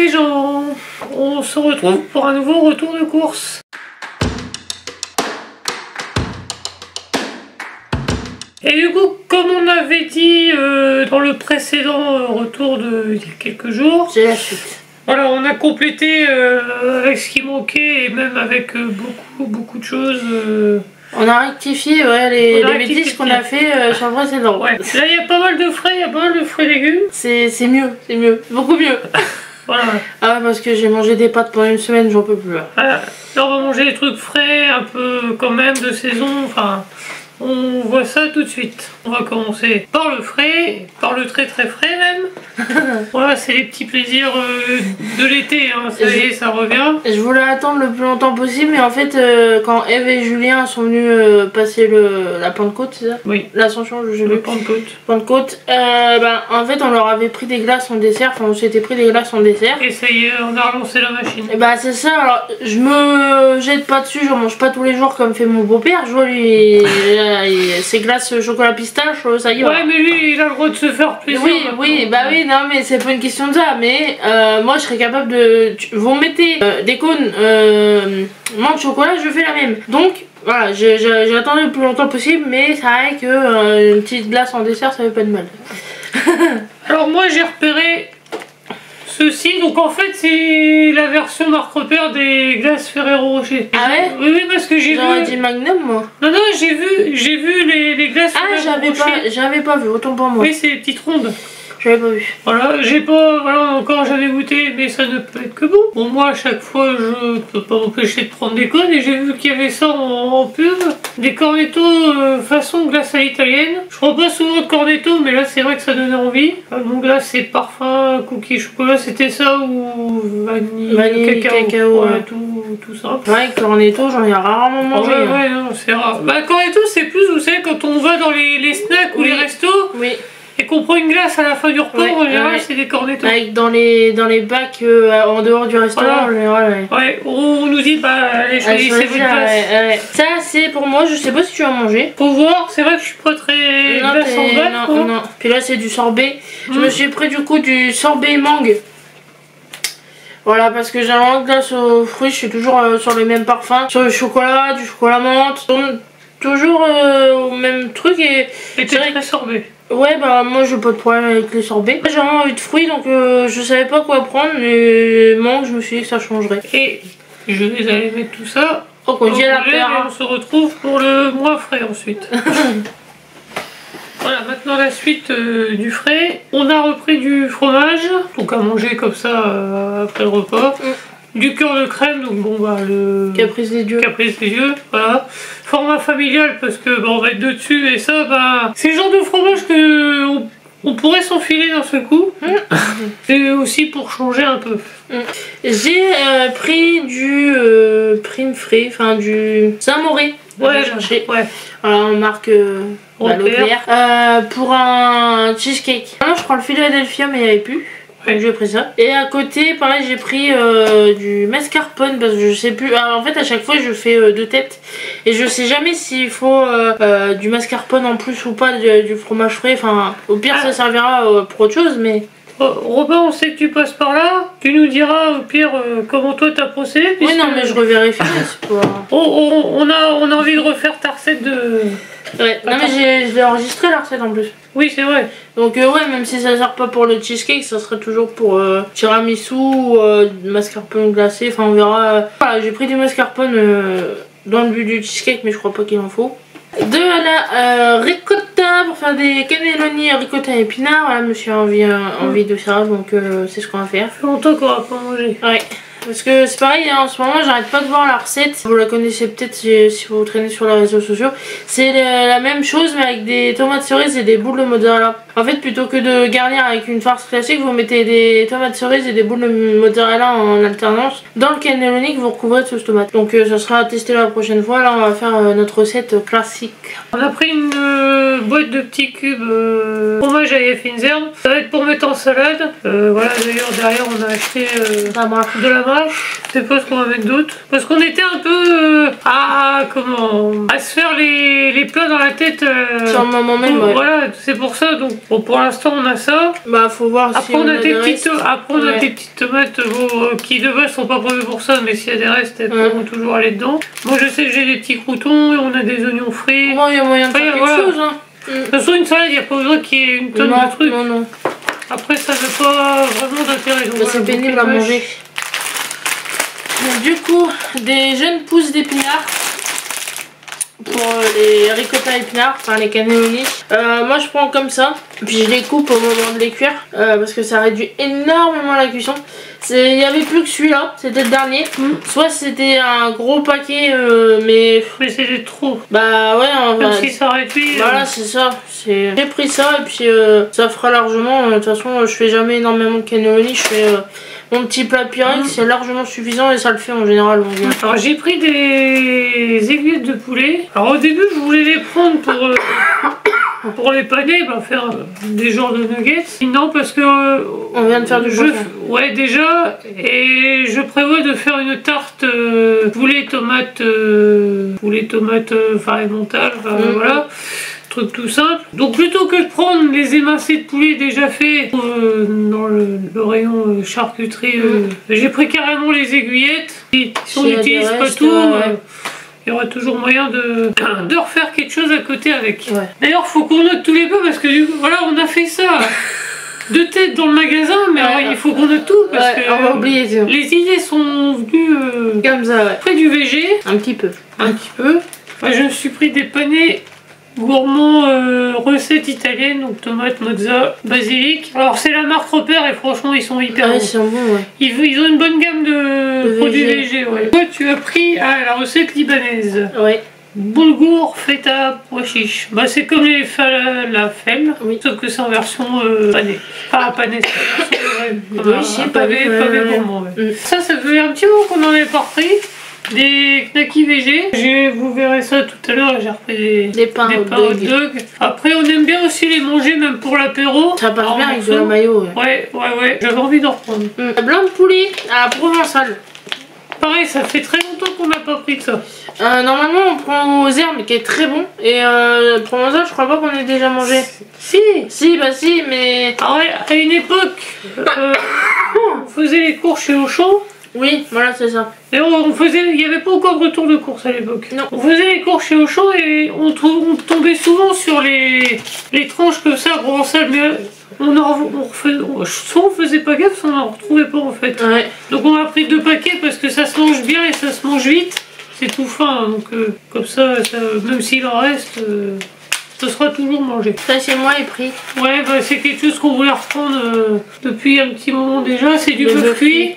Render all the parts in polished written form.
les gens, on se retrouve pour un nouveau retour de course. Et du coup, comme on avait dit dans le précédent retour il y a quelques jours, c'est la suite. Voilà, on a complété avec ce qui manquait et même avec beaucoup de choses. On a rectifié les bêtises qu'on a fait sur le précédent. Ouais. Là, il y a pas mal de frais, légumes. C'est mieux, beaucoup mieux. Voilà. Ah ouais, parce que j'ai mangé des pâtes pendant une semaine, j'en peux plus. Voilà. Là, on va manger des trucs frais, un peu quand même de saison, enfin... On voit ça tout de suite. On va commencer par le frais, par le très frais même. Voilà, c'est les petits plaisirs de l'été, hein. Ça y est, ça revient. Je voulais attendre le plus longtemps possible, mais en fait, quand Eve et Julien sont venus passer la Pentecôte, c'est ça? Oui. L'Ascension, je sais plus. Pentecôte. En fait, on leur avait pris des glaces en dessert, enfin, on s'était pris des glaces en dessert. Et ça y est, on a relancé la machine. Et bah, c'est ça, alors, je me jette pas dessus, j'en mange pas tous les jours comme fait mon beau-père, je vois lui. Ses glaces chocolat pistache, ça y est. Ouais, mais lui, il a le droit de se faire plaisir. Oui, non, mais c'est pas une question de ça. Mais moi, je serais capable de. Vous mettez des cônes menthe chocolat, je fais la même. Donc, voilà, j'ai attendu le plus longtemps possible, mais c'est vrai que une petite glace en dessert, ça fait pas de mal. Alors, moi, j'ai repéré ceci, donc en fait c'est la version marque repère des glaces Ferrero Rocher. Ah ouais? Oui, parce que j'ai vu... J'aurais dit Magnum moi. Non, j'ai vu les glaces Ferrero Rocher. J'avais pas vu, autant pour moi. Oui, c'est les petites rondes. J'avais pas vu. Voilà, encore jamais goûté, mais ça ne peut être que bon. Bon, moi à chaque fois je peux pas m'empêcher de prendre des cônes et j'ai vu qu'il y avait ça en pub. Des cornetto façon glace à l'italienne. Je prends pas souvent de cornetto, mais là c'est vrai que ça donnait envie. Mon glace c'est parfum, cookie, chocolat, c'était ça ou vanille, cacao, ouais, tout ça. Ouais, cornetto, j'en ai rarement mangé. Ouais, non, c'est rare. Cornetto c'est plus, vous savez, quand on va dans les snacks ou les restos. Oui. Et qu'on prend une glace à la fin du repas, en général, c'est des cornettos. Avec dans les bacs en dehors du restaurant, en général, ouais. On nous dit, allez, choisissez votre glace. Ça, c'est pour moi, je sais pas si tu vas manger. Faut voir, c'est vrai que je suis pas très glace en bac. Non. Puis là, c'est du sorbet. Je me suis pris du coup du sorbet mangue. Voilà, parce que j'ai un glace aux fruits, je suis toujours sur les mêmes parfums. Sur le chocolat, du chocolat menthe. Toujours au même truc et t'es très sorbet. Ouais, moi j'ai pas de problème avec les sorbets. J'ai vraiment envie de fruits donc je savais pas quoi prendre, mais mangue, je me suis dit que ça changerait. Et je vais aller mettre tout ça au congélateur. Et on se retrouve pour le moins frais ensuite. Voilà, maintenant la suite du frais. On a repris du fromage, donc à manger comme ça après le repas. Du cœur de crème, donc le Caprice des dieux, voilà. Format familial parce que on va être dessus et ça, c'est le genre de fromage que on pourrait s'enfiler d'un seul coup. Et aussi pour changer un peu. J'ai pris du prime frais, enfin du Saint-Mauré. Ouais, j'ai cherché. Ouais. Voilà, on marque Leclerc. Pour un cheesecake. Non, je prends le Philadelphia mais il n'y avait plus. Donc j'ai pris ça. Et à côté, pareil, j'ai pris du mascarpone parce que je sais plus. Alors, en fait, à chaque fois, je fais deux têtes et je sais jamais s'il faut du mascarpone en plus ou pas du fromage frais. Enfin, au pire, ça servira pour autre chose, mais. Robin, on sait que tu passes par là. Tu nous diras au pire comment toi t'as procédé. Oui, non, mais je revérifie. On a envie de refaire ta recette de. Ouais, non mais je l'ai enregistré la recette en plus. Oui, c'est vrai. Donc ouais, même si ça sert pas pour le cheesecake, ça serait toujours pour tiramisu ou mascarpone glacé, enfin on verra. Voilà, j'ai pris du mascarpone dans le but du cheesecake, mais je crois pas qu'il en faut. De la ricotta pour faire des cannelloni ricotta épinards. Voilà, je me suis envie de ça, donc c'est ce qu'on va faire. Ça fait longtemps qu'on va pas manger. Ouais. Parce que c'est pareil, hein, en ce moment j'arrête pas de voir la recette. Vous la connaissez peut-être si vous traînez sur les réseaux sociaux. C'est la même chose mais avec des tomates cerises et des boules de mozzarella. En fait, plutôt que de garnir avec une farce classique, vous mettez des tomates cerises et des boules de mozzarella en alternance dans le cannelloni que vous recouvrez de sauce tomate. Donc ça sera à tester la prochaine fois. Là on va faire notre recette classique. On a pris une boîte de petits cubes fromage à fines herbes. Ça va être pour mettre en salade. Voilà, d'ailleurs derrière on a acheté de la mâche. Je sais pas ce qu'on va mettre d'autre. Parce qu'on était un peu à se faire les plats dans la tête. Sur le moment même, ouais. Voilà, c'est pour ça. Donc Bon, pour l'instant, on a ça. Bah, faut voir si Après, on a des petites, ouais. des petites tomates qui de base sont pas prévues pour ça, mais s'il y a des restes, elles pourront toujours aller dedans. Moi, je sais que j'ai des petits croutons et on a des oignons frits. Bon, il y a moyen de faire quelque chose. Hein. De toute façon, une salade, il n'y a pas besoin qu'il y ait une tonne de trucs. Non, non. Après, ça n'a pas vraiment d'intérêt. Bah, c'est pénible à manger. Du coup, des jeunes pousses d'épinards pour les ricotta épinards, enfin les cannelloni. Moi je prends comme ça, puis je les coupe au moment de les cuire parce que ça réduit énormément la cuisson. Il n'y avait plus que celui-là, c'était le dernier. Soit c'était un gros paquet, mais c'était trop. Bah ouais, même si ça réduit. Voilà, c'est ça. J'ai pris ça et puis ça fera largement. De toute façon, je fais jamais énormément de cannelloni, je fais. Mon petit plat Pyrex, c'est largement suffisant et ça le fait en général. Alors j'ai pris des aiguillettes de poulet. Alors au début je voulais les prendre pour les paner, bah, faire des genres de nuggets. Non parce que on vient de faire du jeu. Ouais déjà, et je prévois de faire une tarte poulet tomate enfin emmental, voilà. Truc tout simple. Donc plutôt que de prendre les émincés de poulet déjà faits dans le rayon charcuterie, j'ai pris carrément les aiguillettes. Et si on n'utilise pas tout, il y aura toujours moyen de refaire quelque chose à côté avec. Ouais. D'ailleurs, faut qu'on note tous les peu parce que voilà, on a fait ça de tête dans le magasin, mais il faut qu'on note tout parce que on va oublier, les idées sont venues comme ça. Près du VG. Un petit peu. Enfin, je me suis pris des panés gourmand recette italienne, donc tomate, mozza, basilic. Alors c'est la marque Repère et franchement ils sont hyper bons. Ils sont bons, ouais. Ils ont une bonne gamme de produits végé, ouais. Toi tu as pris la recette libanaise. Ouais. Boulgour, feta, pois chiche. Bah c'est comme les falafel, sauf que c'est en version panée. Pas panée, c'est pavé gourmand. Ouais. Ça fait un petit moment qu'on en est pas repris. Des knackis végé, vous verrez ça tout à l'heure, j'ai repris des pains hot dog. Après on aime bien aussi les manger même pour l'apéro. Ça passe bien avec de la mayo. Ouais, j'avais envie d'en reprendre. Blanc de poulet à la provençale. Pareil, ça fait très longtemps qu'on n'a pas pris de ça. Normalement on prend aux herbes qui est très bon. Et provençal je crois pas qu'on ait déjà mangé. Si, mais... Ah ouais, à une époque, on faisait les cours chez Auchan. Oui, voilà, c'est ça. Et il n'y avait pas encore de retour de course à l'époque. Non. On faisait les courses chez Auchan et on tombait souvent sur les tranches comme ça, provençales, mais soit on faisait pas gaffe, soit on n'en retrouvait pas en fait. Ouais. Donc on a pris 2 paquets parce que ça se mange bien et ça se mange vite. C'est tout fin, donc comme ça, même s'il en reste... ce sera toujours mangé. Ça c'est moi et pris. Ouais, bah, c'est quelque chose qu'on voulait reprendre depuis un petit moment déjà. C'est du bœuf cuit.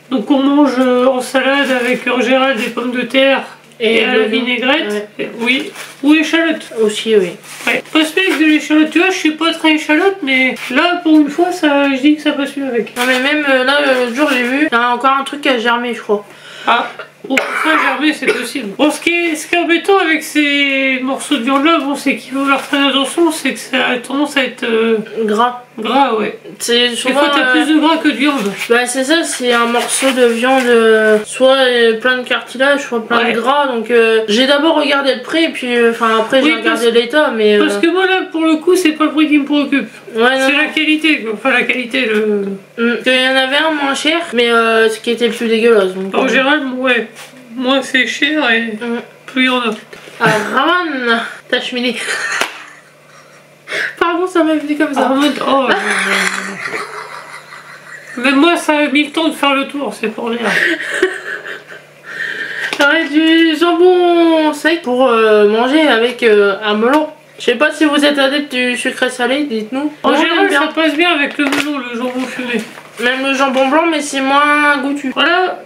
Donc on mange en salade avec en général des pommes de terre et à la vinaigrette. Ouais. Oui. Ou échalote. Aussi, oui. Ouais. Passe bien avec de l'échalote. Tu vois, je suis pas très échalote, mais là pour une fois, je dis que ça passe mieux avec. Non mais même là, l'autre jour j'ai vu, il y a encore un truc qui a germé, je crois. Ah. Bon, ça germer c'est possible. Bon, ce qui est embêtant avec ces morceaux de viande là, bon, c'est qu'il faut leur faire attention, c'est que ça a tendance à être gras. Gras, ouais. Des fois t'as plus de gras que de viande. Bah c'est ça, c'est un morceau de viande, soit plein de cartilage, soit plein de gras. Donc j'ai d'abord regardé de près, et puis après j'ai regardé l'état, mais... Parce que moi là, pour le coup, c'est pas le prix qui me préoccupe. Ouais, c'est la qualité, quoi. Enfin la qualité, Il y en avait un moins cher, mais ce qui était le plus dégueulasse. Donc, en général, ouais. Moins c'est cher et plus il y en a. Ah, Raman, ta cheminée. Pardon, ça m'a venu comme ça. Oh, même moi, ça a mis le temps de faire le tour, c'est pour dire. J'aurais du jambon sec pour manger avec un melon. Je sais pas si vous êtes adepte du sucré salé, dites-nous. En général, ça passe bien avec le melon, le jambon fumé. Même le jambon blanc, mais c'est moins goûtu. Voilà,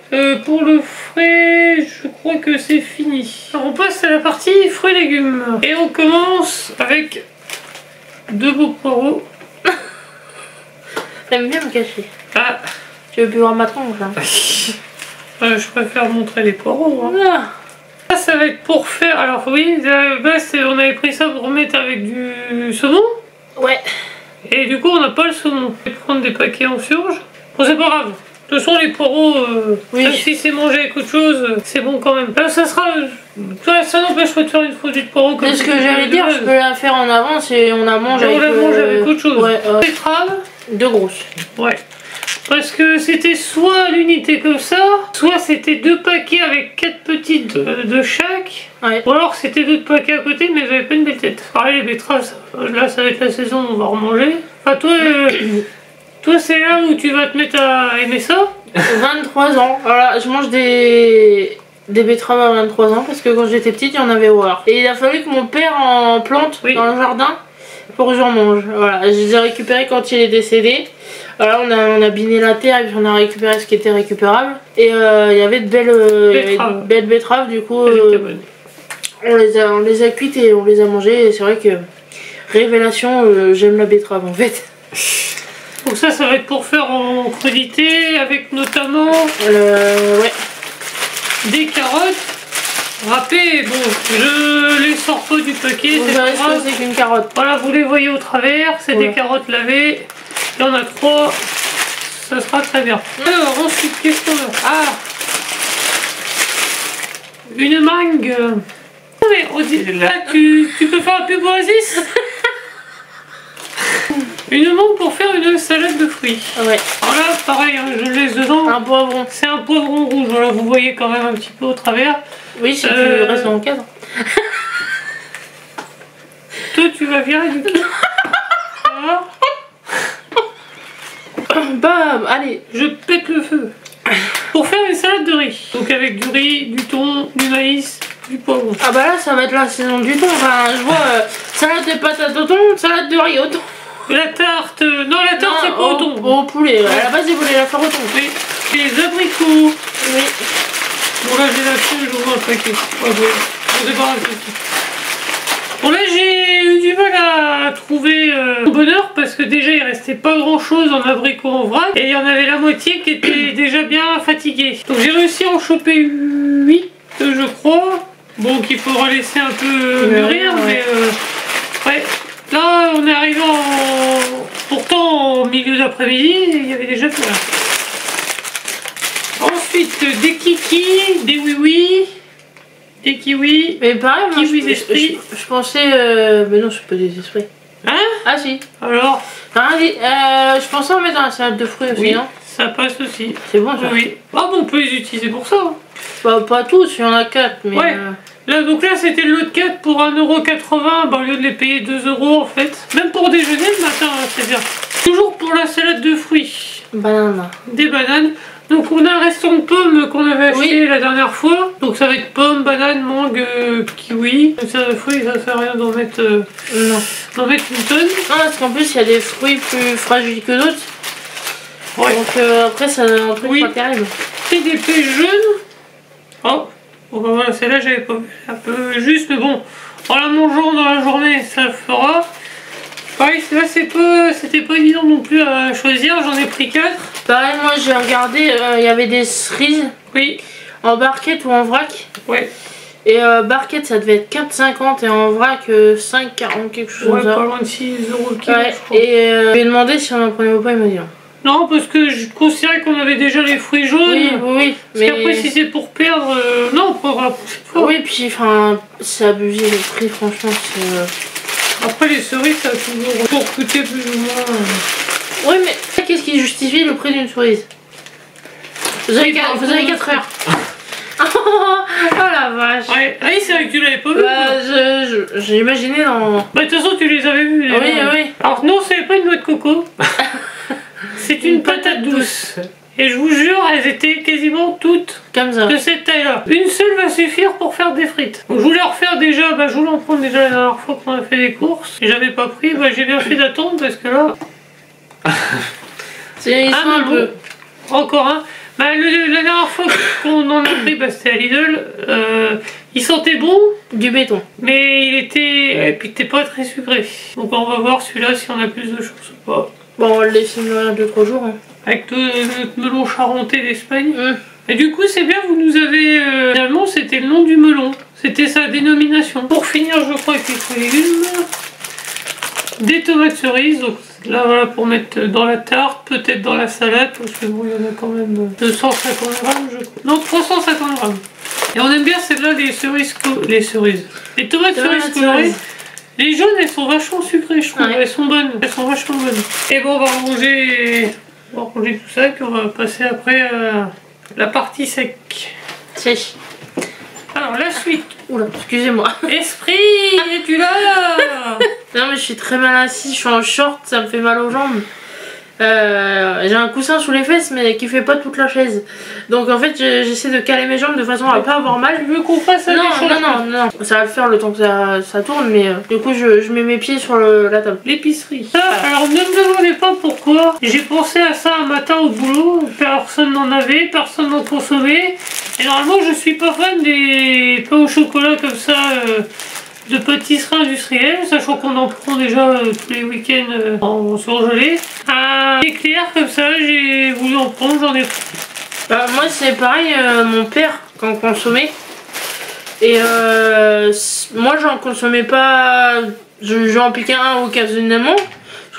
pour le frais, je crois que c'est fini. Alors on passe à la partie fruits et légumes. Et on commence avec 2 beaux poireaux. T'aimes bien me cacher. Ah. Tu veux plus voir ma tronche là. Je préfère montrer les poireaux. Hein. Ah. Ça va être pour faire... Alors oui, on avait pris ça pour mettre avec du saumon. Ouais. Et du coup on n'a pas le saumon. Je vais prendre des paquets en surge. Bon c'est pas grave. De toute façon, les poireaux, Oui. même si c'est mangé avec autre chose, c'est bon quand même. Là, ça sera... ça n'empêche pas de faire une fondue de poireaux comme C'est ce que j'allais dire, je peux la faire en avance et on la mange on avec... la mange avec autre chose. Ouais, Betterave. 2 grosses. Ouais. Parce que c'était soit l'unité comme ça, soit c'était 2 paquets avec 4 petites de chaque. Ouais. Ou alors c'était 2 paquets à côté mais elles avaient pas une belle tête. Pareil, les betteraves, là ça va être la saison, on va remanger. Enfin toi, toi c'est là où tu vas te mettre à aimer ça. 23 ans. Voilà, je mange des betteraves à 23 ans parce que quand j'étais petite, il y en avait horreur. Et il a fallu que mon père en plante Oui. dans le jardin pour que j'en mange. Voilà, je les ai récupérés quand il est décédé. Voilà, on a biné la terre et puis on a récupéré ce qui était récupérable. Et il y avait de belles betteraves, du coup Elle était bonne. on les a cuites et on les a mangées. Et c'est vrai que, révélation, j'aime la betterave en fait. Donc ça va être pour faire en crudité avec notamment Ouais. des carottes râpées. Bon, je les sors pas du paquet, Vous c'est pas verrez ce grave. que c'est qu'une carotte. Voilà, vous les voyez au travers, c'est Ouais. des carottes lavées. Il y en a 3, ça sera très bien. Alors ensuite, qu'est-ce qu'on a? Ah, une mangue. Non mais on dit, là, tu peux faire un pub Oasis. Une mangue pour faire une salade de fruits. Ouais. Alors là, pareil, hein, je le laisse dedans. Un poivron. C'est un poivron rouge, voilà, vous voyez quand même un petit peu au travers. Oui, si tu restes dans le cadre. Toi, tu vas virer du cadre. Voilà. Bam, allez. Je pète le feu. Pour faire une salade de riz. Donc avec du riz, du thon, du maïs, du poivron. Ah bah là, ça va être la saison du thon. Enfin, je vois salade de patates au thon, salade de riz au thon. La tarte, non la tarte c'est pas au thon. Au poulet, à la base ils voulaient la faire au thon. Oui. Les abricots. Oui. Bon là j'ai la flemme, je vois un paquet. Ouais, bon, on se débarrasse de tout. Bon là j'ai eu du mal à trouver mon bonheur parce que déjà il restait pas grand chose en abricots en vrac et il y en avait la moitié qui était déjà bien fatiguée. Donc j'ai réussi à en choper 8 je crois. Bon qu'il faudra laisser un peu mûrir ouais. mais ouais. Là, on est arrivé pourtant au milieu d'après-midi, il y avait déjà tout là. Ensuite, des kikis, des oui-oui, des kiwis. Mais pareil, moi, Kiwis esprits. je pensais... Mais non, c'est pas des esprits. Hein? Ah si. Alors? Je pensais en mettre dans la salade de fruits aussi, Oui, non? ça passe aussi. C'est bon ça. Oui. Ah bon, on peut les utiliser pour ça. Hein. Pas tous, il y en a 4, mais... Ouais. Là, donc là, c'était le lot de 4 pour 1,80 €, bah, au lieu de les payer 2 € en fait. Même pour déjeuner le matin, hein, c'est bien. Toujours pour la salade de fruits. Banane. Des bananes. Donc on a un restant de pommes qu'on avait acheté la dernière fois. Donc ça va être pommes, bananes, mangue, kiwi. Ça, fruits, ça sert à rien d'en mettre, Non. d'en mettre une tonne. Non, parce qu'en plus, il y a des fruits plus fragiles que d'autres. Ouais. Donc après, ça a un truc pas terrible. Et des pêches jaunes. Oh, bon, bah, voilà, celle-là, j'avais pas vu. Un peu juste, mais bon, en la mangeant dans la journée, ça le fera. Pareil, là, c'était pas évident non plus à choisir. J'en ai pris 4. Pareil, moi, j'ai regardé, il y avait des cerises Oui, en barquette ou en vrac. ouais. Et barquette, ça devait être 4,50 et en vrac, 5,40, quelque chose Ouais, comme ça. pas loin de 6 € le kilo, Ouais, je crois. et je lui ai demandé si on en prenait ou pas, il m'a dit non. Non, parce que je considérais qu'on avait déjà les fruits jaunes. Oui, oui, Parce qu'après, si c'est pour perdre... non, pas grave. Oui, puis enfin, c'est abusé le prix, franchement, c'est... Après, les cerises, ça a toujours pour coûter plus ou moins... Oui, mais qu'est-ce qui justifie le prix d'une cerise? Vous avez 4 heures. Oh la vache. Ouais, ah oui, c'est vrai que tu l'avais pas vu. Bah, j'ai imaginé dans... Bah, de toute façon, tu les avais vus. Oui, oui. Alors, non, c'est pas une noix de coco. C'est une patate douce. Et je vous jure, elles étaient quasiment toutes Comme ça. de cette taille-là. Une seule va suffire pour faire des frites. Donc, je voulais en refaire déjà, bah, je voulais en prendre déjà la dernière fois qu'on a fait des courses. Et j'avais pas pris, bah, j'ai bien fait d'attendre parce que là... Ils sont un peu... Encore un. Bah, la dernière fois qu'on en a pris, bah, c'était à Lidl. Il sentait bon, Du béton. mais il était... Et puis, il était pas très sucré. Donc, on va voir celui-là si on a plus de choses ou pas. Bon, on va le laisser mûrir 2-3 jours. Hein. Avec notre melon charentais d'Espagne. Mmh. Et du coup, c'est bien, vous nous avez... finalement, c'était le nom du melon. C'était sa dénomination. Pour finir, je crois, avec les fruits et légumes, des tomates cerises. Donc Là voilà, pour mettre dans la tarte, peut-être dans la salade, parce que bon, il y en a quand même 250 grammes, je crois. Non, 350 grammes. Et on aime bien celle-là, les cerises. Les tomates cerises colorées. Les jaunes, elles sont vachement sucrées, je trouve. Ouais. Elles sont bonnes, elles sont vachement bonnes. Et bon, on va ranger tout ça, puis on va passer après à la partie sec. Sèche. Alors, la suite. Oula, excusez-moi. Esprit, es-tu là? Non mais je suis très mal assise, je suis en short, ça me fait mal aux jambes. J'ai un coussin sous les fesses mais qui fait pas toute la chaise. Donc en fait j'essaie de caler mes jambes de façon à pas avoir mal. Tu veux qu'on fasse un échange? Non. Ça va le faire le temps que ça tourne, mais du coup je mets mes pieds sur la table. L'épicerie. Alors ne me demandez pas pourquoi. J'ai pensé à ça un matin au boulot. Personne n'en avait, personne n'en consommait. Et normalement je suis pas fan des pains au chocolat comme ça. De pâtisserie industrielle, sachant qu'on en prend déjà tous les week-ends en surgelé. Un éclair comme ça, j'ai voulu en prendre, j'en ai pris. Moi c'est pareil, mon père quand consommait. Et moi j'en consommais pas, j'en piquais un occasionnellement.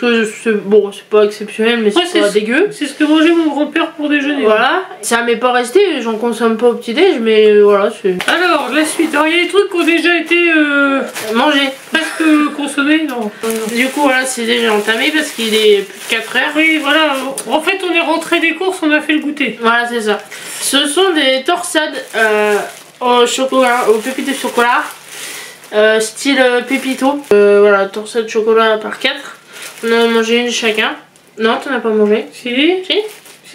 Parce que c'est pas exceptionnel, mais c'est pas dégueu. C'est ce que mangeait mon grand-père pour déjeuner. Voilà, ça m'est pas resté, j'en consomme pas au petit-déj, mais voilà, c'est... Alors, la suite. Alors, il y a des trucs qui ont déjà été mangés. Presque consommés, non. Du coup, voilà, c'est déjà entamé parce qu'il est plus de 4 heures. Oui, voilà. En fait, on est rentré des courses, on a fait le goûter. Voilà, c'est ça. Ce sont des torsades au chocolat, au pépites de chocolat, style pépito. Voilà, torsade chocolat par 4. On en a mangé une chacun. Non, t'en as pas mangé? Si,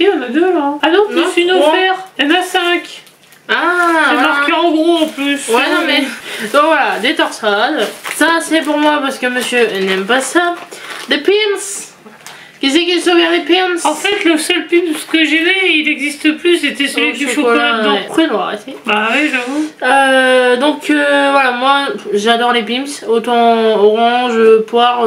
on a 2 là. Ah non, plus une offerte. Il y en a 5. Ah, c'est marqué en gros en plus. Ouais, non mais... Donc voilà, des torsades. Ça, c'est pour moi parce que monsieur n'aime pas ça. Des pins. Qui c'est qui souvient des pins? En fait, le seul pins que j'aimais, il n'existe plus, c'était celui du chocolat dedans. Pourquoi il doit arrêter? Bah oui, j'avoue. Donc voilà, moi j'adore les pims. Autant orange, poire,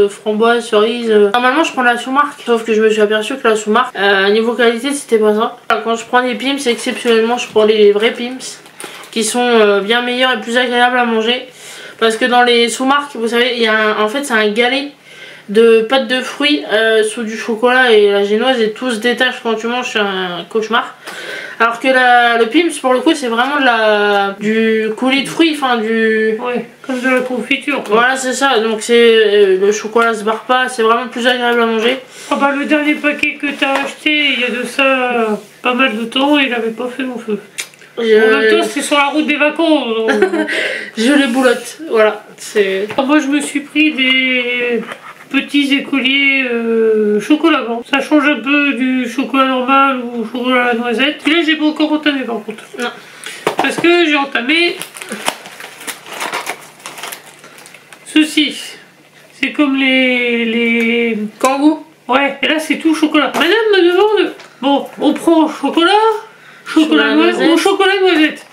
framboise, cerise. Normalement je prends la sous-marque. Sauf que je me suis aperçu que la sous-marque, niveau qualité, c'était pas ça. Quand je prends les pims, exceptionnellement, je prends les vrais pims. Qui sont bien meilleurs et plus agréables à manger. Parce que dans les sous-marques, vous savez, il y a en fait c'est un galet de pâte de fruits sous du chocolat et la génoise et tout se détache quand tu manges, c'est un cauchemar. Alors que le Pim's pour le coup c'est vraiment du coulis de fruits, enfin du... Ouais, comme de la confiture quoi. Voilà c'est ça, donc c'est le chocolat se barre pas, c'est vraiment plus agréable à manger. Ah bah le dernier paquet que t'as acheté il y a de ça pas mal de temps, il avait pas fait long feu. En même temps c'est sur la route des vacances donc... Je les boulotte, voilà. Moi je me suis pris des... petits écoliers chocolat blanc. Ça change un peu du chocolat normal ou chocolat à la noisette. Et là j'ai pas encore entamé par contre. Non. Parce que j'ai entamé ceci. C'est comme les Kangou. Ouais, et là c'est tout chocolat. Madame me demande, bon, on prend chocolat noisette ou chocolat noisette.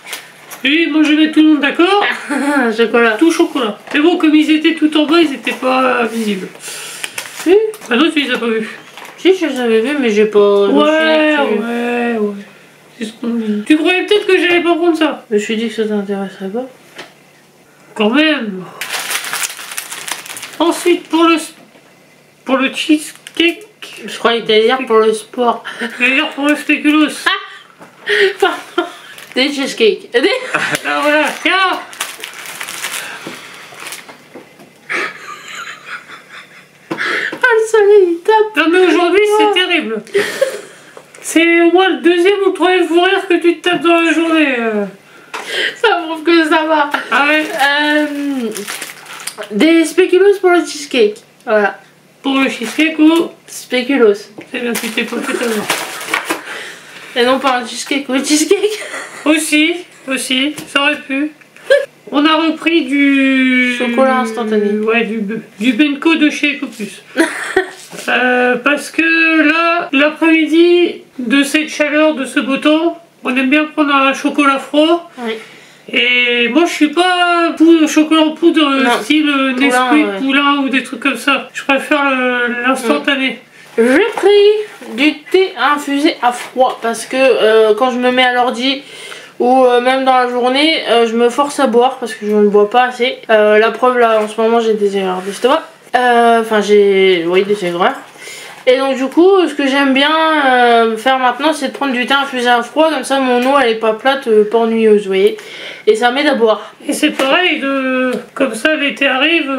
Oui, moi je vais mettre tout le monde d'accord. Chocolat. Tout chocolat. Mais bon, comme ils étaient tout en bas, ils étaient pas visibles. Oui. Ah non, tu les as pas vus. Si, je les avais vus, mais j'ai pas... Ouais. C'est ce qu'on dit. Tu croyais peut-être que j'allais pas prendre ça? Je me suis dit que ça t'intéresserait pas. Quand même. Ensuite, pour le cheesecake. Je croyais que t'allais dire pour le sport. Je vais dire pour le spéculoos. Pardon. Des cheesecakes. Ah voilà, tiens. Ah le soleil il tape. Non mais aujourd'hui c'est terrible. C'est au moins le 2e ou le 3e fou rire que tu te tapes dans la journée. Ça prouve que ça va. Ah ouais. Des spéculoos pour le cheesecake. Voilà. Pour le cheesecake ou spéculoos. C'est bien, tu t'es pas fait avoir. Et non pas un cheesecake ou un cheesecake. Aussi, ça aurait pu. On a repris du... chocolat instantané. Ouais, du Benko de chez Ecopus. Parce que là, l'après-midi de cette chaleur, de ce beau temps, on aime bien prendre un chocolat froid. Oui. Et moi je suis pas chocolat en poudre style Nesquik, Poulain ou des trucs comme ça. Je préfère l'instantané. J'ai pris du thé infusé à froid parce que quand je me mets à l'ordi ou même dans la journée, je me force à boire parce que je ne bois pas assez. La preuve là, en ce moment j'ai des erreurs d'estomac. Enfin, oui, des aigreurs. Et donc du coup, ce que j'aime bien faire maintenant, c'est de prendre du thé infusé à froid, comme ça mon eau elle est pas plate, pas ennuyeuse, vous voyez. Et ça m'aide à boire. Et c'est pareil, comme ça l'été arrive,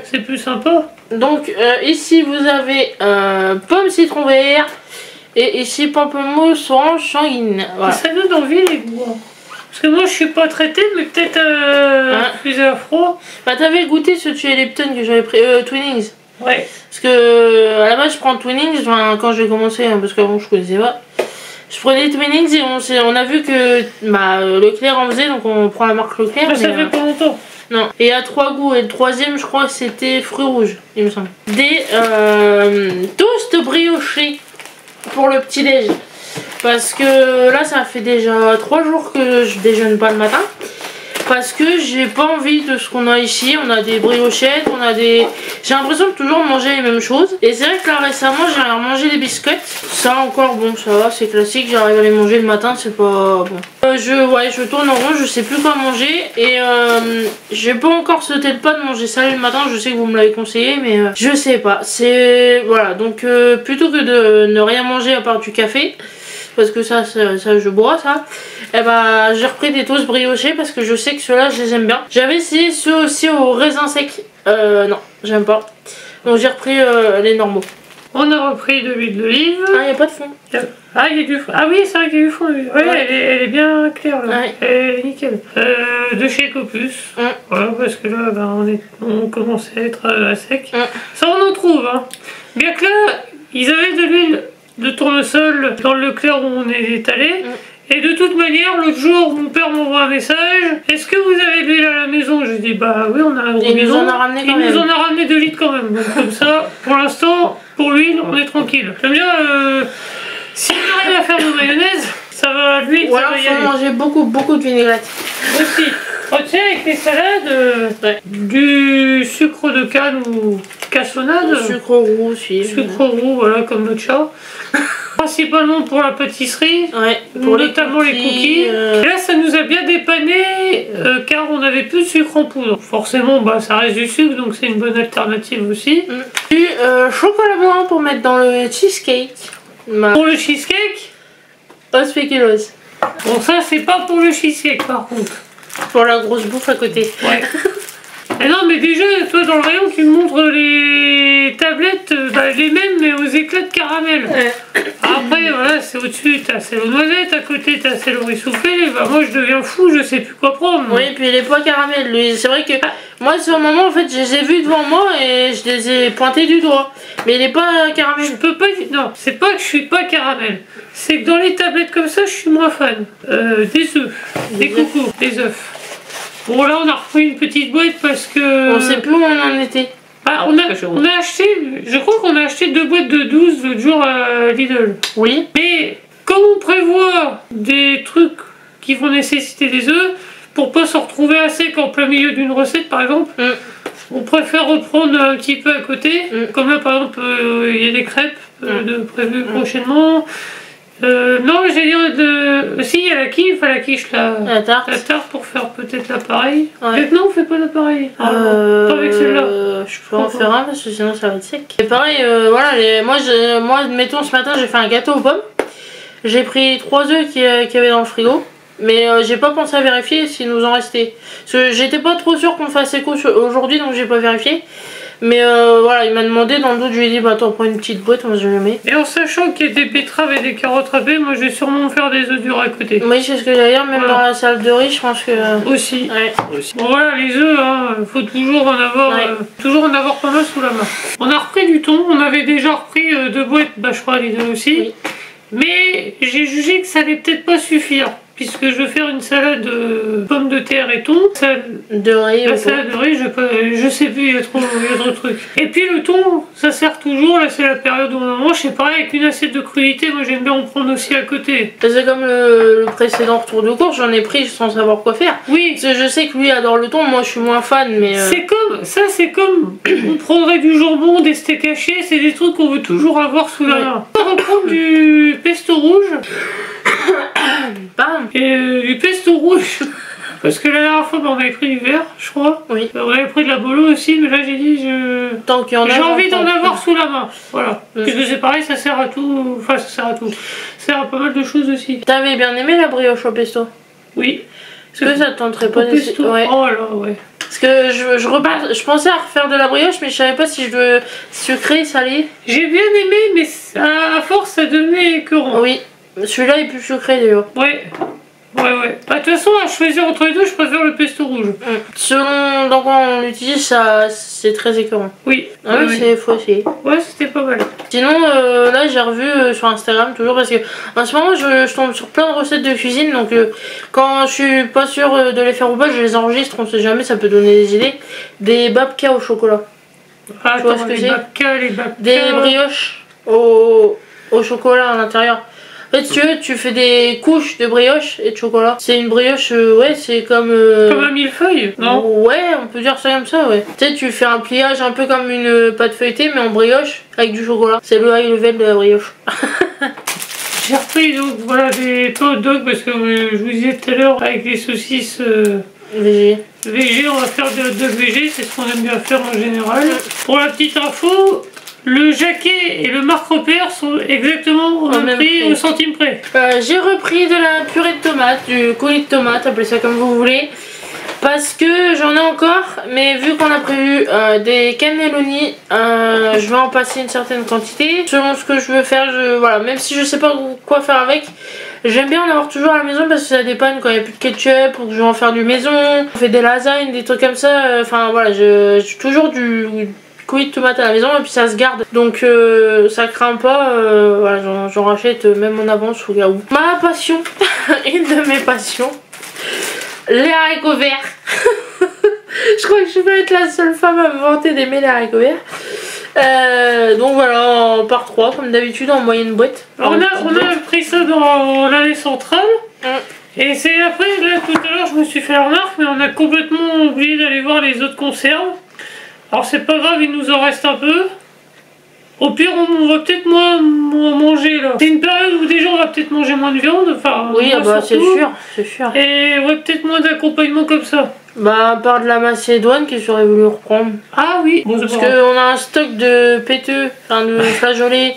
c'est plus sympa. Donc ici vous avez pomme citron vert, et ici pamplemousse orange sanguine. Voilà. Ça donne envie les goûts. Parce que moi je suis pas traitée, mais peut-être infusé à froid. Bah t'avais goûté ce tu Lipton que j'avais pris, Twinings. Ouais. Parce que à la base je prends Twinings, enfin, quand j'ai commencé, hein, parce qu'avant je connaissais pas. Je prenais Twinings et on a vu que Leclerc en faisait, donc on prend la marque Leclerc. Mais ça fait pas longtemps. Non. Et à 3 goûts, et le troisième je crois que c'était fruits rouges, il me semble. Des toasts briochés pour le petit déj. Parce que là ça fait déjà 3 jours que je déjeune pas le matin. Parce que j'ai pas envie de ce qu'on a ici. On a des briochettes, on a des... J'ai l'impression de toujours manger les mêmes choses. Et c'est vrai que là récemment j'ai mangé des biscuits. Ça encore bon, ça va, c'est classique. J'arrive à les manger le matin, c'est pas bon. Je tourne en rond, je sais plus quoi manger. Et j'ai pas encore sauté le pas de manger salé le matin. Je sais que vous me l'avez conseillé, mais je sais pas. C'est... Voilà, donc plutôt que de ne rien manger à part du café, parce que ça je bois ça, et bah j'ai repris des toasts briochés parce que je sais que ceux-là je les aime bien. J'avais essayé ceux aussi au raisin sec, non j'aime pas, donc j'ai repris les normaux. On a repris de l'huile d'olive. Ah, il n'y a pas de fond. Ah, il y a du fond. Ah oui, c'est vrai qu'il y a du fond. Ouais, ouais. Elle est bien claire là. Ouais. Elle est nickel. De chez Copus. Voilà, parce que là, on commence à être à sec. Ça, on en trouve. Hein. Bien que là, ils avaient de l'huile de tournesol dans le Leclerc où on est allé. Et de toute manière, l'autre jour, mon père m'envoie un message. Est-ce que vous avez de l'huile à la maison? Je dis bah oui, on a un gros maison. Il nous en a ramené 2 litres quand même. Donc comme ça, pour l'instant, pour l'huile, on est tranquille. J'aime bien, si on arrive à faire de mayonnaise, ça va, l'huile, ça va y aller. Il faut manger beaucoup de vinaigrette. Aussi. Oh, tu sais, avec les salades, du sucre de canne ou cassonade. Sucre roux aussi. Sucre roux, voilà, comme notre chat. Principalement pour la pâtisserie, pour notamment les cookies. Et là, ça nous a bien dépanné car on n'avait plus de sucre en poudre. Forcément, bah, ça reste du sucre, donc c'est une bonne alternative aussi. Du chocolat blanc pour mettre dans le cheesecake. Pour le cheesecake, pas spéculoos. Bon, ça, c'est pas pour le cheesecake par contre. Pour la grosse bouffe à côté. Ouais. Et non, mais déjà, toi dans le rayon, tu me montres les tablettes, les mêmes, mais aux éclats de caramel. Après, voilà, c'est au-dessus, t'as celle aux noisettes, à côté, t'as celle au riz soufflé. Bah, moi, je deviens fou, je sais plus quoi prendre. Oui, et puis les pois caramel, c'est vrai que moi, sur le moment, en fait, je les ai vus devant moi et je les ai pointés du doigt. Mais les pois caramel. Je peux pas dire. Non, c'est pas que je suis pas caramel. C'est que dans les tablettes comme ça, je suis moins fan. Des œufs, des cocos, des œufs. Bon, là, on a repris une petite boîte parce que... On sait plus où on en était. Ah, on a acheté... Je crois qu'on a acheté 2 boîtes de 12 l'autre jour à Lidl. Oui. Mais comme on prévoit des trucs qui vont nécessiter des œufs, pour pas se retrouver à sec en plein milieu d'une recette, par exemple, on préfère reprendre un petit peu à côté. Comme là, par exemple, il y a des crêpes prévues prochainement. Non, j'ai dit si, il y a la quiche, la tarte pour faire peut-être l'appareil. Non, on fait pas l'appareil. Pas avec celle-là. Je peux en faire un parce que sinon ça va être sec. Et pareil, voilà, moi, mettons, ce matin, j'ai fait un gâteau aux pommes. J'ai pris 3 œufs qu'il y avait dans le frigo. Mais j'ai pas pensé à vérifier s'il nous en restait. Parce que j'étais pas trop sûre qu'on fasse écho aujourd'hui, donc j'ai pas vérifié. Mais voilà, il m'a demandé, dans le doute, je lui ai dit, bah attends, prends une petite boîte, moi je le mets. Et en sachant qu'il y a des betteraves et des carottes râpées, moi je vais sûrement faire des œufs durs à côté. Oui, c'est ce que j'allais dire, même dans la salle de riz, je pense que... Aussi. Bon voilà, les œufs, hein, faut toujours en avoir pas mal sous la main. On a repris du thon, on avait déjà repris 2 boîtes, je crois les œufs aussi. Oui. Mais j'ai jugé que ça allait peut-être pas suffire. Puisque je vais faire une salade de pommes de terre et thon. De riz. La salade de riz, je sais plus, il y a trop de trucs. Et puis le thon, ça sert toujours, là c'est la période où on en mange. C'est pareil, avec une assiette de crudité, moi j'aime bien en prendre aussi à côté. C'est comme le précédent retour de course, j'en ai pris sans savoir quoi faire. Oui. Parce que je sais que lui adore le thon, moi je suis moins fan, mais... C'est comme, on prendrait du jambon, des steaks hachés, c'est des trucs qu'on veut toujours avoir sous la main. On va reprendre du pesto rouge. Et du pesto rouge. Parce que la dernière dernière fois, on avait pris du verre, je crois. Oui. On avait pris de la bolo aussi, mais là j'ai dit Tant qu'il y en a. j'ai envie d'en avoir sous la main. Voilà. Mm. Parce que c'est pareil, ça sert à tout. Enfin, ça sert à tout. Ça sert à pas mal de choses aussi. T'avais bien aimé la brioche au pesto? Oui. Est-ce que ça te tenterait pas d'essayer? Ouais. Oh là, ouais. Parce que je pensais à refaire de la brioche, mais je savais pas si je veux sucré, salé. J'ai bien aimé, mais à force, ça devenait écœurant. Oui, celui-là est plus sucré d'ailleurs. Ouais. Ouais. Bah, de toute façon, à choisir entre les deux, je préfère le pesto rouge. Selon dans quoi on l'utilise, ça c'est très écœurant. Oui. Ah oui, c'est faut essayer. Ouais, c'était pas mal. Sinon, là j'ai revu sur Instagram toujours parce que en ce moment je tombe sur plein de recettes de cuisine, donc quand je suis pas sûre de les faire ou pas, je les enregistre, on sait jamais, ça peut donner des idées. Des babkas au chocolat. Ah, tu vois ce que c'est? Les babkas. Des brioches au chocolat à l'intérieur. En fait, si tu veux, tu fais des couches de brioche et de chocolat. C'est une brioche, ouais, c'est comme... Comme un millefeuille, non? Ouais, on peut dire ça comme ça, ouais. Tu sais, tu fais un pliage un peu comme une pâte feuilletée, mais en brioche, avec du chocolat. C'est le high level de la brioche. J'ai repris donc, voilà, des hot dogs parce que je vous disais tout à l'heure, avec les saucisses végé, on va faire des hot dogs végé, c'est ce qu'on aime bien faire en général. Pour la petite info, le jaquet et le marque repère sont exactement au même prix, au centime près. J'ai repris de la purée de tomates, du coulis de tomates, appelez ça comme vous voulez. Parce que j'en ai encore, mais vu qu'on a prévu des cannelloni, je vais en passer une certaine quantité. Selon ce que je veux faire, voilà, même si je sais pas quoi faire avec, j'aime bien en avoir toujours à la maison parce que ça dépanne quand il n'y a plus de ketchup ou que je vais en faire du maison. On fait des lasagnes, des trucs comme ça. Enfin voilà, j'ai toujours du coulis de tomates à la maison et puis ça se garde. Donc ça craint pas, voilà, j'en rachète même en avance au cas où. Ma passion, une de mes passions. Les haricots verts. Je crois que je vais être la seule femme à me vanter d'aimer les haricots verts. Donc voilà, par 3 comme d'habitude en moyenne boîte. On a pris ça dans l'allée centrale. Et c'est après, là tout à l'heure je me suis fait la remarque, mais on a complètement oublié d'aller voir les autres conserves. Alors c'est pas grave, il nous en reste un peu. Au pire, on va peut-être moins manger là. C'est une période où déjà on va peut-être manger moins de viande. Enfin, oui, bah c'est sûr, c'est sûr. Et ouais, peut-être moins d'accompagnement comme ça. Bah, à part de la Macédoine qui serait voulu reprendre. Ah oui, bon, parce qu'on a un stock de péteux, enfin de flageolets.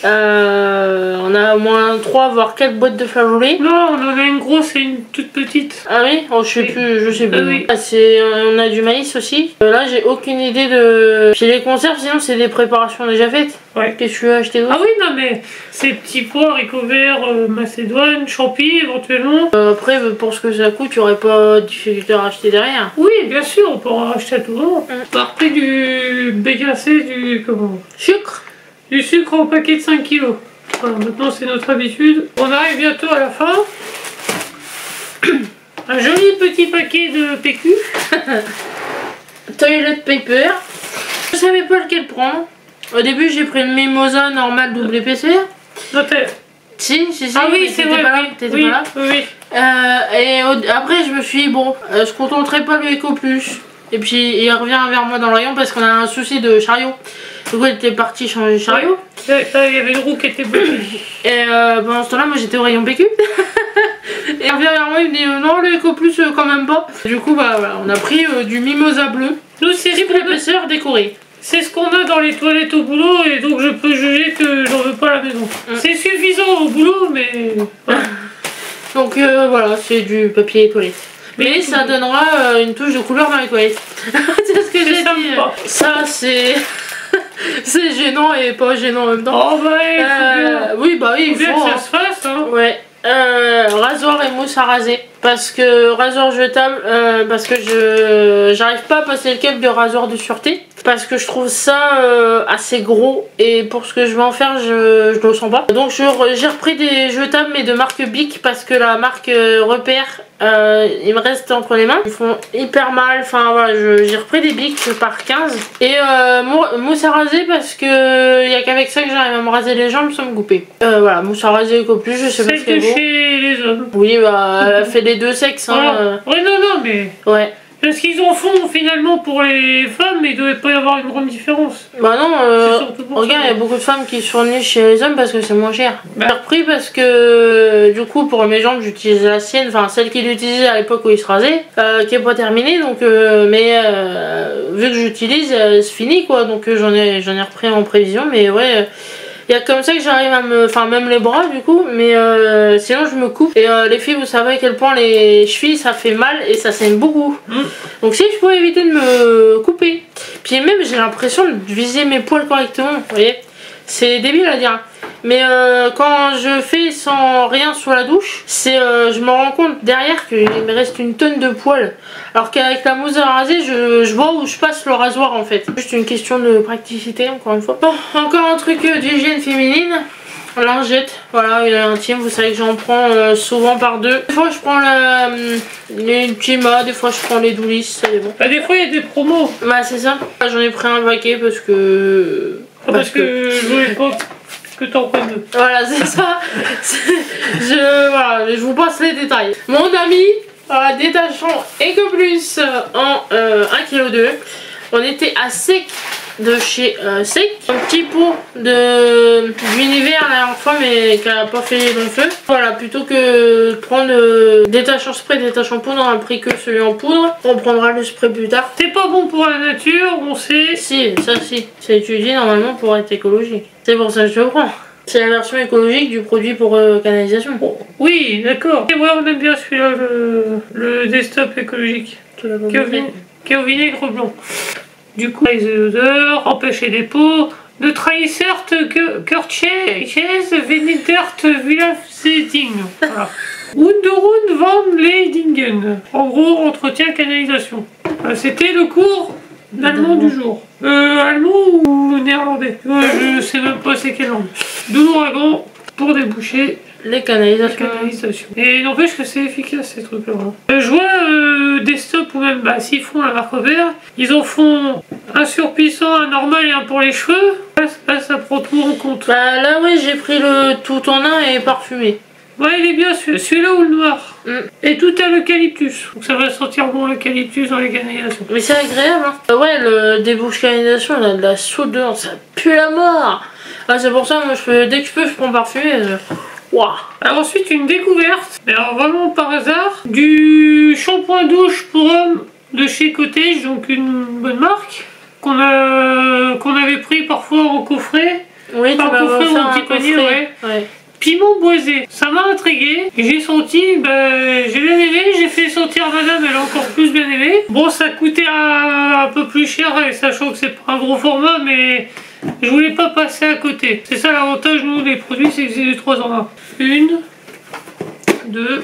On a au moins 3 voire 4 boîtes de flageolets. Non, on en a une grosse et une toute petite. Ah oui, oh, je sais plus, je sais plus. Oui. On a du maïs aussi. Là, j'ai aucune idée de. Puis les conserves, sinon c'est des préparations déjà faites. Ouais. Qu'est-ce que tu veux acheter d'autre? Ah oui, non mais ces petits pois, haricots verts, Macédoine, champi éventuellement. Après, pour ce que ça coûte, tu aurais pas de difficulté à racheter derrière. Oui, bien sûr, on pourra racheter à tout moment. On va repris du BKC, du comment? Sucre. Du sucre en paquet de 5 kg. Voilà, maintenant c'est notre habitude. On arrive bientôt à la fin. Un joli petit paquet de PQ. Toilet paper. Je savais pas lequel prendre. Au début j'ai pris le Mimosa normal double épaisseur. Si. Ah oui, c'est vrai. T'étais pas là. Oui. Et après je me suis dit bon, je contenterai pas le Eco Plus. Et puis il revient vers moi dans le rayon parce qu'on a un souci de chariot. Du coup elle était partie changer le chariot. Ouais. Il y avait une roue qui était bloquée. Et pendant ce temps là moi j'étais au rayon PQ. Et il revient vers moi, il me dit non le Eco Plus quand même pas. Du coup bah voilà, on a pris du Mimosa bleu. Nous c'est triple épaisseur décoré. C'est ce qu'on a dans les toilettes au boulot et donc je peux juger que j'en veux pas à la maison. C'est suffisant au boulot mais... Voilà. Donc voilà, c'est du papier toilette. Mais ça donnera une touche de couleur dans les toilettes. C'est ce que j'ai dit. Ça c'est... c'est gênant et pas gênant en même temps. Oh bah oui, bah oui, il faut que ça se fasse hein. Ouais. Rasoir et mousse à raser. Parce que rasoir jetable, parce que j'arrive pas à passer le cap de rasoir de sûreté. Parce que je trouve ça assez gros et pour ce que je vais en faire je le sens pas. Donc j'ai repris des jetables mais de marque Bic parce que la marque Repère il me reste entre les mains. Ils font hyper mal, enfin voilà, j'ai repris des Bic par 15. Et mousse à raser parce que il y a qu'avec ça que j'arrive à me raser les jambes sans me couper. Voilà, mousse à raser qu'au plus, je sais pas ce qu'elle vaut. Chez les hommes. Oui bah elle a fait les deux sexes hein. Ouais non mais... Ouais. Parce qu'ils en font finalement pour les femmes, mais il ne devait pas y avoir une grande différence. Bah non, regarde, il y a ça. beaucoup de femmes qui se fournissent chez les hommes parce que c'est moins cher. Bah. J'ai repris parce que du coup pour mes jambes j'utilise la sienne, enfin celle qu'il utilisait à l'époque où il se rasait, qui est pas terminée, donc vu que j'utilise, c'est fini quoi, donc j'en ai repris en prévision, mais ouais. Il y a comme ça que j'arrive à me... Enfin, même les bras du coup, mais sinon je me coupe. Et les filles, vous savez à quel point les chevilles ça fait mal et ça saigne beaucoup. Donc si je pouvais éviter de me couper. Puis même j'ai l'impression de viser mes poils correctement, vous voyez. C'est débile à dire. Mais quand je fais sans rien sous la douche, je me rends compte derrière qu'il me reste une tonne de poils. Alors qu'avec la mousse à raser, je vois où je passe le rasoir en fait. Juste une question de praticité encore une fois. Bon, encore un truc d'hygiène féminine. Lingette, voilà, une intime, vous savez que j'en prends souvent par deux. Des fois je prends les Pima, des fois je prends les Doulis, ça dépend. Bah, des fois il y a des promos. Bah c'est ça, j'en ai pris un paquet parce que... Parce que je voulais pas que t'en prennes deux. Voilà, c'est ça. Voilà, je vous passe les détails. Mon ami, détachant Eco-Plus en 1,2 kg. On était à Sec de chez Sec. Un petit pot d'univers la dernière fois, mais qui n'a pas fait long feu. Voilà, plutôt que de prendre détachant spray, détachant poudre, on a pris que celui en poudre. On prendra le spray plus tard. C'est pas bon pour la nature, on sait. Si, ça si. C'est étudié normalement pour être écologique. C'est pour ça que je le prends. C'est la version écologique du produit pour canalisation. Oh, oui, d'accord. Et ouais, on aime bien celui-là, le desktop écologique. Qui est au vinaigre blanc. Du coup, les odeurs, empêcher les peaux, de Traissert Kurtjes Venetert Villasetting. Voilà. Wunderhund van Leidingen. En gros, entretien canalisation. C'était le cours d'allemand du jour. Allemand ou néerlandais, je sais même pas c'est quelle langue. De l'ouragan pour déboucher les canalisations. Et n'empêche que c'est efficace ces trucs-là. Je vois Desktop ou même Siphon, la marque vert, ils en font un surpuissant, un normal et un pour les cheveux. Là, ça prend tout en compte. Bah là oui, j'ai pris le tout en un et parfumé. Ouais, il est bien celui-là ou le noir. Et tout à l'eucalyptus. Donc ça va sentir bon l'eucalyptus dans les canalisations. Mais c'est agréable hein. Ouais, le débouche canalisation, il a de la soude dedans, ça pue la mort. Ah, c'est pour ça, moi dès que je peux, je prends parfumé. Wow. Alors ensuite une découverte, mais alors vraiment par hasard, du shampoing douche pour hommes de chez Cottage, donc une bonne marque, qu'on avait pris parfois en coffret. Oui, tu m'as offert un petit panier, ouais. Piment boisé, ça m'a intrigué, j'ai senti, j'ai bien aimé, j'ai fait sentir madame, elle a encore plus bien aimé. Bon, ça coûtait un peu plus cher, sachant que c'est pas un gros format, mais je voulais pas passer à côté. C'est ça l'avantage, nous, des produits, c'est que c'est du 3 en 1. 1, 2,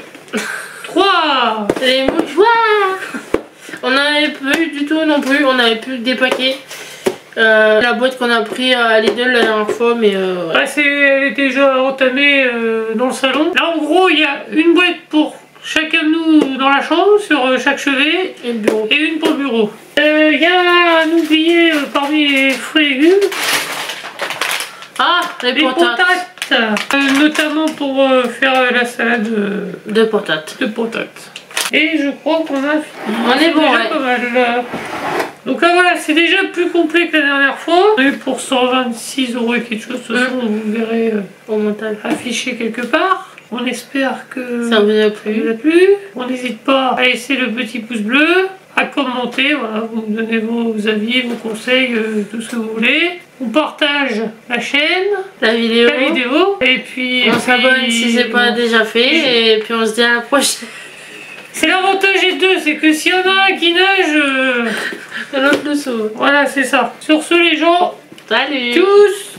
3. Les mouchoirs. On n'avait plus du tout non plus, on avait plus des paquets. La boîte qu'on a pris à Lidl la dernière fois, mais ouais. Elle est déjà entamée dans le salon. Là en gros il y a une boîte pour chacun de nous dans la chambre sur chaque chevet et une pour le bureau. Il y a un oublié parmi les fruits et légumes. Ah, les patates. Notamment pour faire la salade de patates. Et je crois qu'on a fini. On est bon, ouais. Pas mal, là. Donc là voilà, c'est déjà plus complet que la dernière fois. Et pour 126 € et quelque chose, de toute façon, vous verrez au montage affiché quelque part. On espère que ça vous a plu. On n'hésite pas à laisser le petit pouce bleu, à commenter, voilà, vous me donnez vos avis, vos conseils, tout ce que vous voulez. On partage la chaîne, la vidéo, et puis on s'abonne si c'est pas déjà fait, et puis on se dit à la prochaine. C'est l'avantage des deux, c'est que s'il y en a un qui nage, l'autre le sauve. Voilà, c'est ça. Sur ce les gens, salut tous.